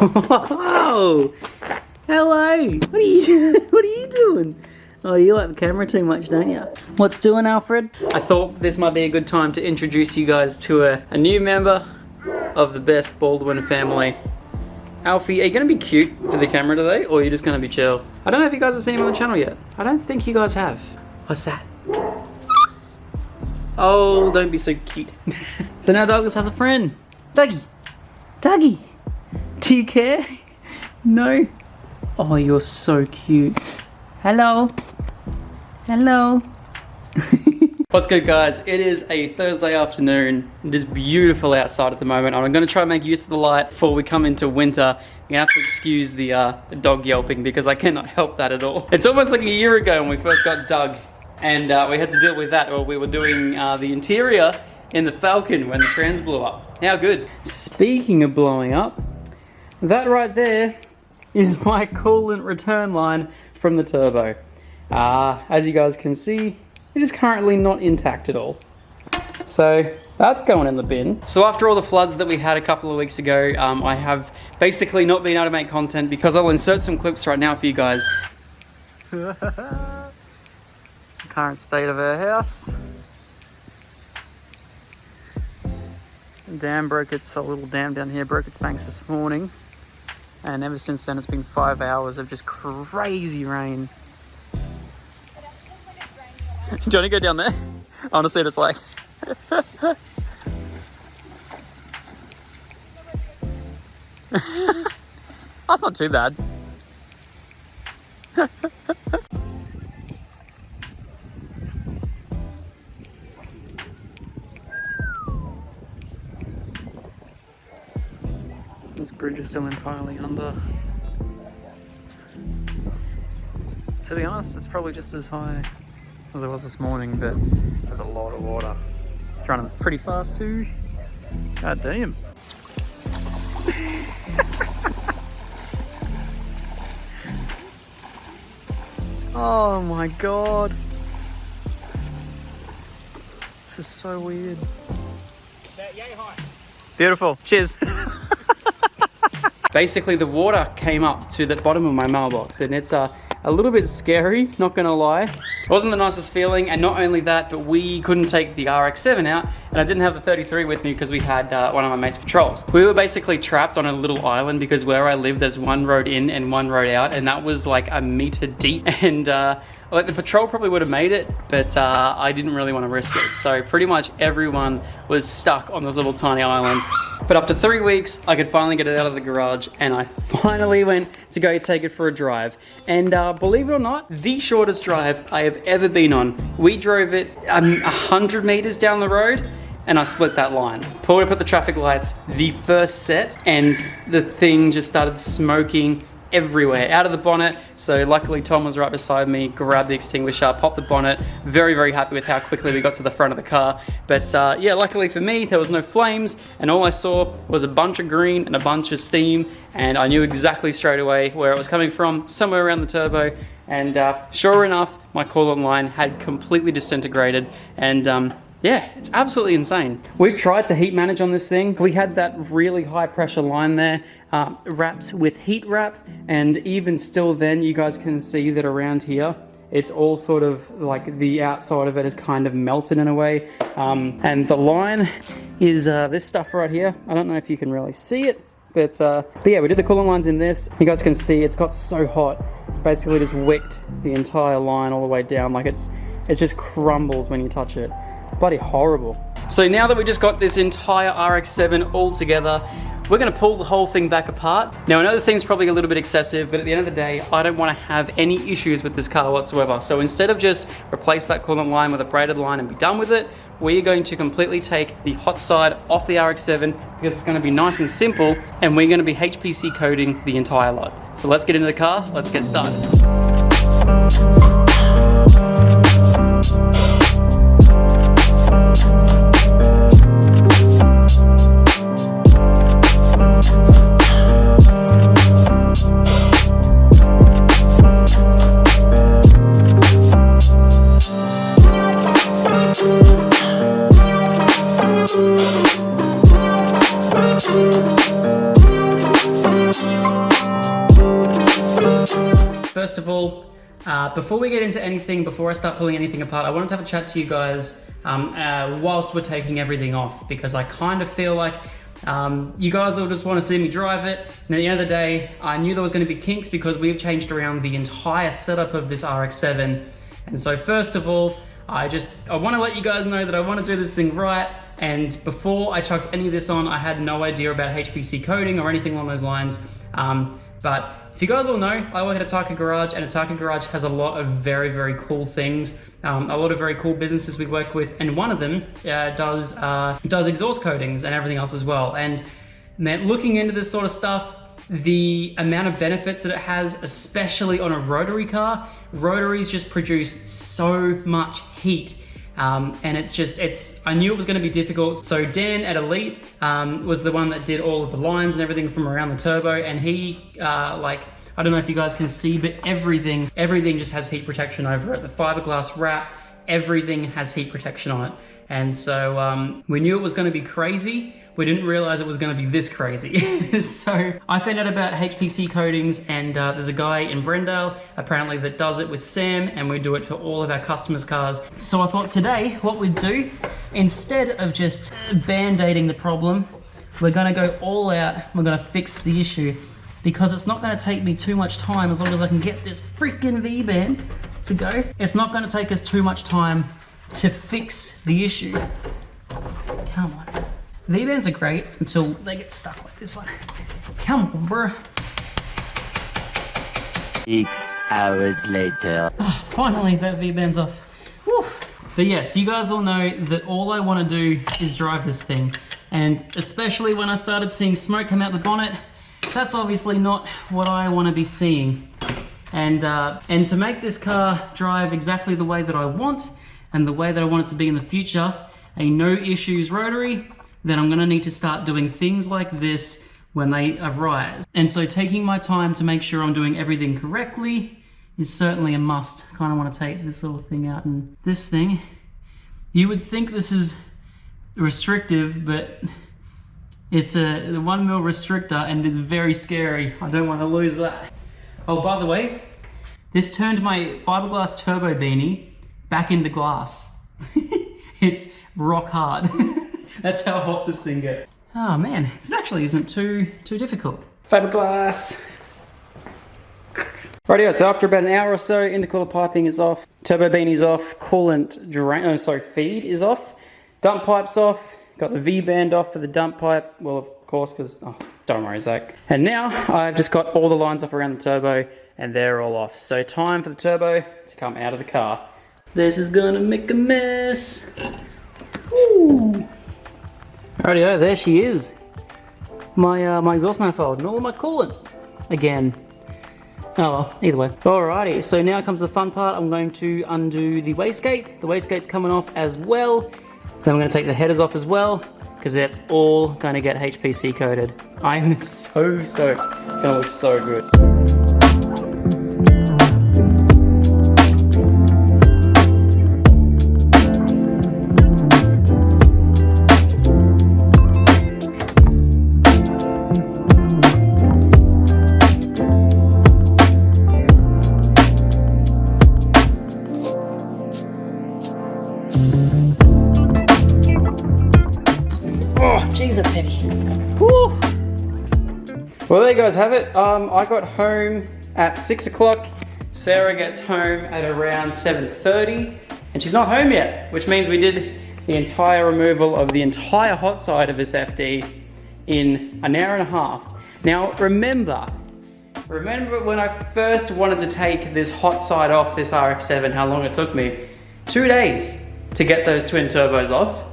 Whoa! Hello! What are you doing? Oh, you like the camera too much, don't you? What's doing, Alfred? I thought this might be a good time to introduce you guys to a new member of the best Baldwin family. Alfie, are you going to be cute for the camera today, or are you just going to be chill? I don't know if you guys have seen him on the channel yet. I don't think you guys have. What's that? Oh, don't be so cute. So now Douglas has a friend. Dougie. Dougie. Do you care? No? Oh, you're so cute. Hello. Hello. What's good, guys? It is a Thursday afternoon. It is beautiful outside at the moment. I'm going to try and make use of the light before we come into winter. I'm going to have to excuse the dog yelping because I cannot help that at all. It's almost like a year ago when we first got Doug, and we had to deal with that, or we were doing the interior in the Falcon when the trans blew up. How good. Speaking of blowing up, that right there is my coolant return line from the turbo. As you guys can see, it is currently not intact at all. So that's going in the bin. So after all the floods that we had a couple of weeks ago, I have basically not been able to make content because I'll insert some clips right now for you guys. Current state of our house. Dam broke its, a little dam down here broke its banks this morning. And ever since then it's been 5 hours of just crazy rain. Do you want to go down there? I want to see what it's like. That's not too bad. This bridge is still entirely under. To be honest, it's probably just as high as it was this morning, but there's a lot of water. It's running pretty fast too. God damn. Oh my god. This is so weird. Beautiful. Cheers. Basically the water came up to the bottom of my mailbox, and it's a little bit scary, not gonna lie. It wasn't the nicest feeling, and not only that, but we couldn't take the RX-7 out, and I didn't have the 33 with me because we had one of my mate's patrols. We were basically trapped on a little island because where I live, there's one road in and one road out, and that was like a meter deep, and like the patrol probably would have made it, but I didn't really want to risk it. So pretty much everyone was stuck on this little tiny island. But after 3 weeks, I could finally get it out of the garage, and I finally went to go take it for a drive. And believe it or not, the shortest drive I have ever been on. We drove it 100 meters down the road, and I split that line. Pulled up at the traffic lights, the first set, and the thing just started smoking everywhere, out of the bonnet. So luckily Tom was right beside me, grabbed the extinguisher, popped the bonnet. Very, very happy with how quickly we got to the front of the car. But yeah, luckily for me, there was no flames, and all I saw was a bunch of green and a bunch of steam, and I knew exactly straight away where it was coming from, somewhere around the turbo. And sure enough, my coolant line had completely disintegrated, and yeah, it's absolutely insane. We've tried to heat manage on this thing. We had that really high pressure line there, wrapped with heat wrap, and even still then you guys can see that around here, it's all sort of like the outside of it is kind of melted in a way. And the line is this stuff right here. I don't know if you can really see it, but yeah, we did the coolant lines in this. You guys can see it's got so hot. It's basically just wicked the entire line all the way down. Like it just crumbles when you touch it. Bloody horrible. So now that we just got this entire RX-7 all together, we're gonna pull the whole thing back apart. Now I know this seems probably a little bit excessive, but at the end of the day, I don't wanna have any issues with this car whatsoever. So instead of just replace that coolant line with a braided line and be done with it, we're going to completely take the hot side off the RX-7 because it's gonna be nice and simple, and we're gonna be HPC coating the entire lot. So let's get into the car, let's get started. first of all, before we get into anything, before I start pulling anything apart, I wanted to have a chat to you guys whilst we're taking everything off, because I kind of feel like you guys will just want to see me drive it. And at the end of the day, I knew there was going to be kinks because we've changed around the entire setup of this RX-7. And so first of all, I want to let you guys know that I want to do this thing right. And before I chucked any of this on, I had no idea about HPC coding or anything along those lines. But if you guys all know, I work at Ataka Garage, and Ataka Garage has a lot of very, very cool things. A lot of very cool businesses we work with, and one of them does exhaust coatings and everything else as well. And man, looking into this sort of stuff, the amount of benefits that it has, especially on a rotary car, rotaries just produce so much heat. And I knew it was going to be difficult. So Dan at Elite was the one that did all of the lines and everything from around the turbo, and he I don't know if you guys can see, but everything just has heat protection over it. The fiberglass wrap, everything has heat protection on it. And so we knew it was going to be crazy. We didn't realize it was going to be this crazy. So I found out about HPC coatings, and there's a guy in Brendale apparently that does it with Sam, and we do it for all of our customers' cars. So I thought today what we'd do, instead of just band-aiding the problem, we're going to go all out. We're going to fix the issue, because it's not going to take me too much time as long as I can get this freaking V-band to go. It's not going to take us too much time to fix the issue. Come on. V-bands are great until they get stuck like this one. Come on, bro. 6 hours later. Oh, finally, that V-band's off. Whew. But yes, you guys all know that all I want to do is drive this thing. And especially when I started seeing smoke come out the bonnet, that's obviously not what I want to be seeing. And to make this car drive exactly the way that I want, and the way that I want it to be in the future, a no issues rotary, then I'm gonna need to start doing things like this when they arise. And so taking my time to make sure I'm doing everything correctly is certainly a must. Kind of want to take this little thing out, and this thing, you would think this is restrictive, but it's the 1mm restrictor, and it's very scary. I don't want to lose that. Oh, by the way, this turned my fiberglass turbo beanie back into glass. It's rock hard. That's how hot this thing gets. Oh man, this actually isn't too difficult. Fiberglass. Rightio, so after about an hour or so, intercooler piping is off, turbo beanie's off, coolant feed is off, dump pipe's off, got the V-band off for the dump pipe, well of course, because, oh, don't worry Zach. And now I've just got all the lines off around the turbo, and they're all off. So time for the turbo to come out of the car. This is gonna make a mess. Woo. Rightio, there she is. My exhaust manifold and all of my coolant again. Oh well, either way. Alrighty, so now comes the fun part. I'm going to undo the wastegate. The wastegate's coming off as well. Then I'm going to take the headers off as well, because that's all going to get HPC coated. I'm so stoked. It's going to look so good. Jeez, that's heavy. Woo. Well, there you guys have it. I got home at 6 o'clock. Sarah gets home at around 7:30, and she's not home yet, which means we did the entire removal of the entire hot side of this FD in an hour and a half. Now, remember when I first wanted to take this hot side off this RX-7, how long it took me? 2 days to get those twin turbos off.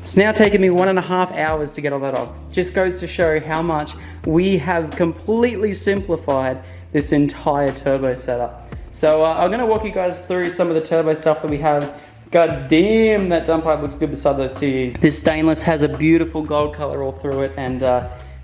It's now taken me 1.5 hours to get all that off. Just goes to show how much we have completely simplified this entire turbo setup. So I'm gonna walk you guys through some of the turbo stuff that we have. God damn, that dump pipe looks good beside those TEs. This stainless has a beautiful gold color all through it, and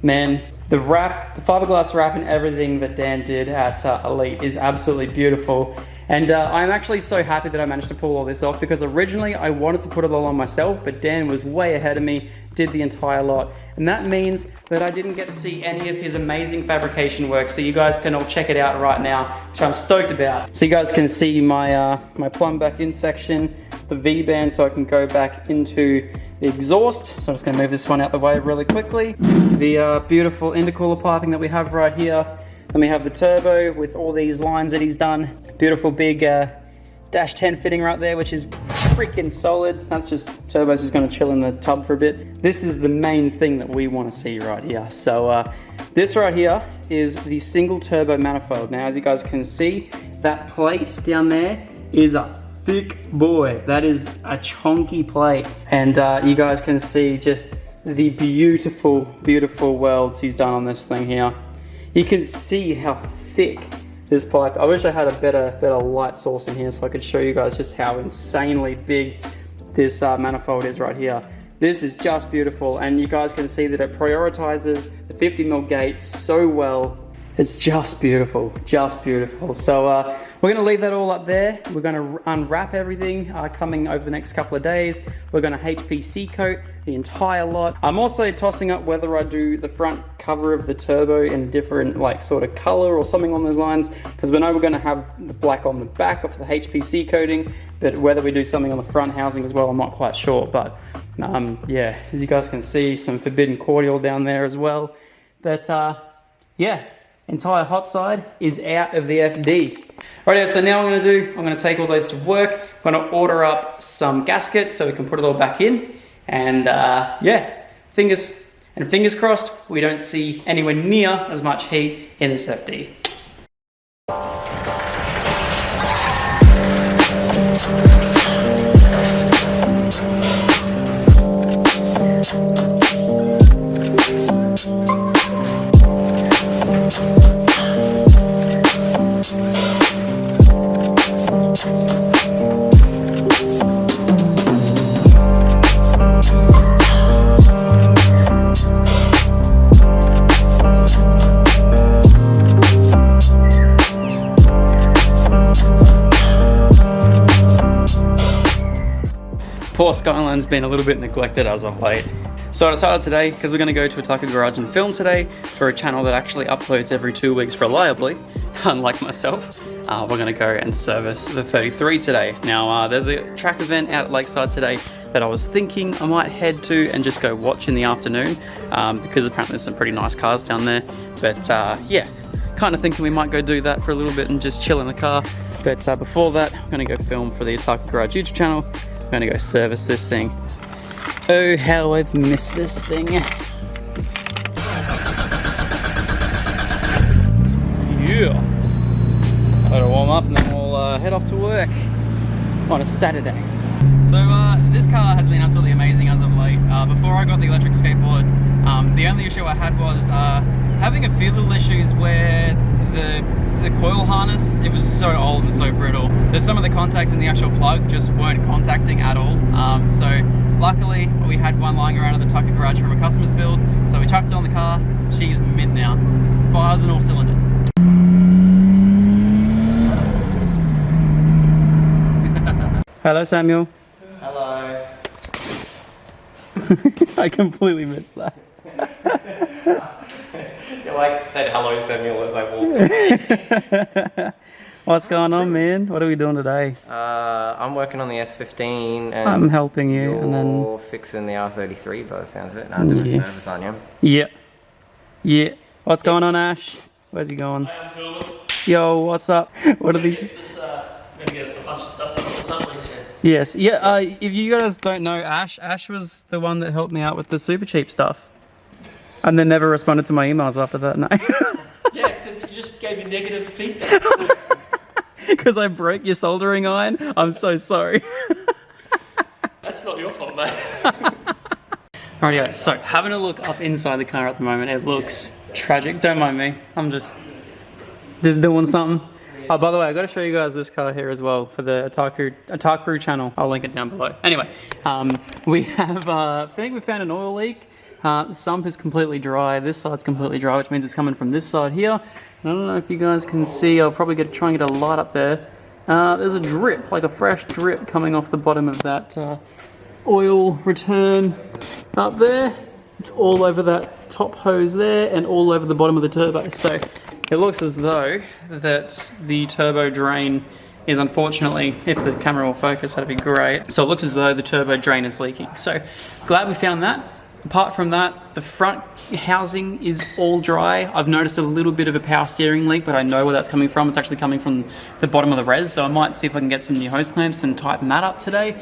man, the wrap, the fiberglass wrap and everything that Dan did at Elite is absolutely beautiful. And I'm actually so happy that I managed to pull all this off, because originally I wanted to put it all on myself, but Dan was way ahead of me, did the entire lot. And that means that I didn't get to see any of his amazing fabrication work, so you guys can all check it out right now, which I'm stoked about. So you guys can see my, my plumb back in section, the V-band, so I can go back into the exhaust. So I'm just gonna move this one out the way really quickly. The beautiful intercooler piping that we have right here. Then we have the turbo with all these lines that he's done. Beautiful big dash 10 fitting right there, which is freaking solid. That's just, turbo's just gonna chill in the tub for a bit. This is the main thing that we wanna see right here. So this right here is the single turbo manifold. Now, as you guys can see, that plate down there is a thick boy. That is a chonky plate. And you guys can see just the beautiful, beautiful welds he's done on this thing here. You can see how thick this pipe. I wish I had a better light source in here so I could show you guys just how insanely big this manifold is right here. This is just beautiful, and you guys can see that it prioritizes the 50mm gate so well. It's just beautiful, just beautiful. So we're gonna leave that all up there. We're gonna unwrap everything coming over the next couple of days. We're gonna HPC coat the entire lot. I'm also tossing up whether I do the front cover of the turbo in a different like sort of color or something on those lines, because we know we're gonna have the black on the back of the HPC coating, but whether we do something on the front housing as well, I'm not quite sure. But yeah, as you guys can see, some forbidden cordial down there as well. But yeah. Entire hot side is out of the FD. Alright, so now what I'm going to take all those to work. I'm going to order up some gaskets so we can put it all back in. And yeah, fingers crossed we don't see anywhere near as much heat in this FD. Poor Skyline's been a little bit neglected as of late. So I decided today, because we're going to go to a Tucker Garage and film today for a channel that actually uploads every 2 weeks reliably, unlike myself, we're going to go and service the 33 today. Now there's a track event out at Lakeside today that I was thinking I might head to and just go watch in the afternoon, because apparently there's some pretty nice cars down there. But yeah, kind of thinking we might go do that for a little bit and just chill in the car. But before that, I'm going to go film for the Tucker Garage YouTube channel. I'm going to go service this thing. Oh, how I've missed this thing. Yeah. Gotta warm up and then we'll head off to work on a Saturday. So this car has been absolutely amazing as of late. Before I got the electric skateboard, the only issue I had was having a few little issues where the coil harness, it was so old and so brittle. There's some of the contacts in the actual plug just weren't contacting at all. So luckily we had one lying around at the Tucker Garage from a customer's build, so we chucked it on the car. She's mint now. Fires in all cylinders. Hello, Samuel. Hello. I completely missed that. You like said hello, Samuel, as I walked in. What's going on, man? What are we doing today? I'm working on the S15 and I'm helping you, you're and then fixing the R33 by the sounds of it. And I'm doing a service on you. yeah. Yeah. What's going on, Ash? Where's he going? I'm filming. Yo, what's up? What are these? Gonna get a bunch of stuff done on Sunday, so. Yes. Yeah. If you guys don't know Ash was the one that helped me out with the super cheap stuff. And then never responded to my emails after that, no. Yeah, because you just gave me negative feedback. Because I broke your soldering iron? I'm so sorry. That's not your fault, mate. Alrighty, so having a look up inside the car at the moment, it looks tragic. Don't mind me, I'm just doing something. Oh, by the way, I got to show you guys this car here as well for the Otaku channel. I'll link it down below. Anyway, we have, I think we found an oil leak. The sump is completely dry. This side's completely dry, which means it's coming from this side here. And I don't know if you guys can see. I'll probably try and get a light up there. there's a drip, like a fresh drip coming off the bottom of that oil return up there. It's all over that top hose there and all over the bottom of the turbo. So it looks as though that the turbo drain is, unfortunately, if the camera will focus, that'd be great. So it looks as though the turbo drain is leaking. So glad we found that. Apart from that, the front housing is all dry. I've noticed a little bit of a power steering leak, but I know where that's coming from. It's actually coming from the bottom of the res, so I might see if I can get some new hose clamps and tighten that up today.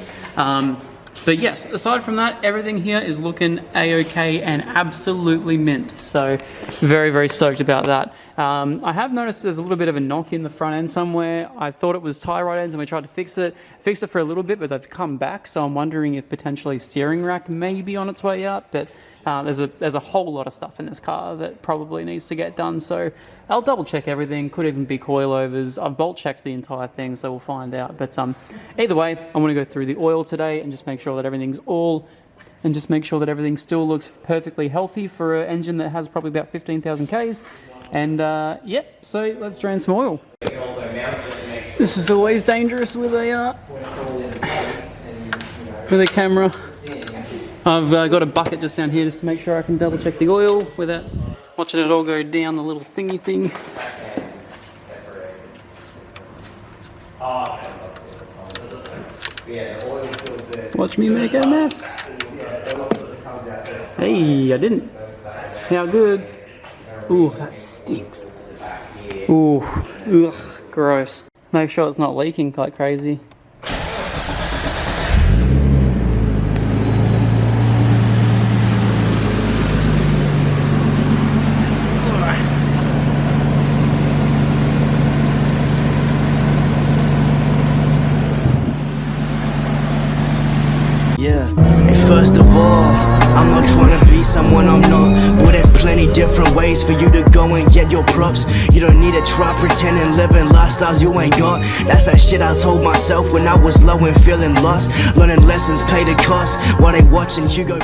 But yes, aside from that, everything here is looking a-okay and absolutely mint. So very, very stoked about that. I have noticed there's a little bit of a knock in the front end somewhere. I thought it was tie rod ends and we tried to fix it. Fixed it for a little bit, but they've come back. So I'm wondering if potentially steering rack may be on its way out. But there's a whole lot of stuff in this car that probably needs to get done. So I'll double check everything. Could even be coilovers. I've bolt checked the entire thing, so we'll find out. But either way, I want to go through the oil today and just make sure that everything's and just make sure that everything still looks perfectly healthy for an engine that has probably about 15,000 Ks. And yeah, so let's drain some oil. This is always dangerous with a camera. I've got a bucket just down here just to make sure I can double check the oil without watching it all go down the little thingy thing. Watch me make a mess. Hey, I didn't. How good? Ooh, that stinks. Ooh, ugh, gross. Make sure it's not leaking like crazy. Yeah, and first of all, I'm not trying to be someone I'm not, but there's plenty different ways for you to go and get your props. You don't need to try pretending living lifestyles you ain't got. That's that shit I told myself when I was low and feeling lost. Learning lessons pay the cost while they watching you go.